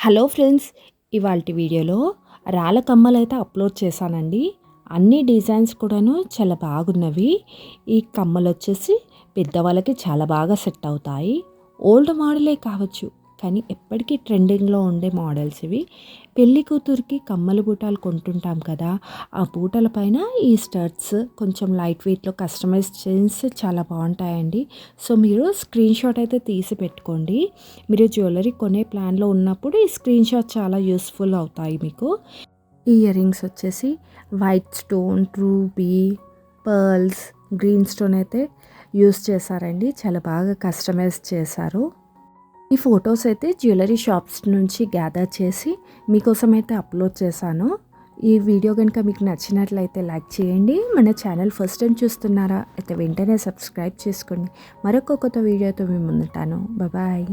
Hello friends, ఇవాల్టి వీడియోలో రాళ్ళ కమ్మలైతే అప్లోడ్ చేశానండి. అన్ని డిజైన్స్ కూడాను చాలా బాగున్నవి. ఈ కమ్మలొచ్చేసి పెద్దవాళ్ళకి చాలా బాగా సెట్ అవుతాయి. ఓల్డ్ మోడలే కావచ్చు, కానీ ఎప్పటికీ ట్రెండింగ్‌లో ఉండే మోడల్స్ ఇవి. పెళ్లి కూతురికి కమ్మల బూటాలు కొంటుంటాం కదా! ఆ బూటల పైన ఈ స్టడ్స్ కొంచెం లైట్ వెయిట్‌లో కస్టమైజ్ చేస్తే చాలా బావుంటాయండి. సో, మీరు స్క్రీన్ షాట్ అయితే తీసి పెట్టుకోండి. మీరు జ్యువెలరీ కొనే ప్లాన్‌లో ఉన్నప్పుడు ఈ స్క్రీన్ షాట్ చాలా యూస్‌ఫుల్ అవుతాయి మీకు. ఈ ఇయర్ రింగ్స్ వచ్చేసి white stone, ruby, pearls, green stone అయితే యూస్ చేశారండి. చాలా బాగా కస్టమైజ్ చేశారు. ఈ ఫొటోస్ అయితే జ్యువెలరీ షాప్స్ నుంచి గ్యాదర్ చేసి మీకోసం అయితే అప్లోడ్ చేశాను. ఈ వీడియో కనుక మీకు నచ్చినట్లయితే లైక్ చేయండి. మన ఛానల్ ఫస్ట్ టైం చూస్తున్నారా అయితే వెంటనే సబ్స్క్రైబ్ చేసుకోండి. మరొక కొత్త వీడియోతో మీ ముందుంటాను. బాయ్.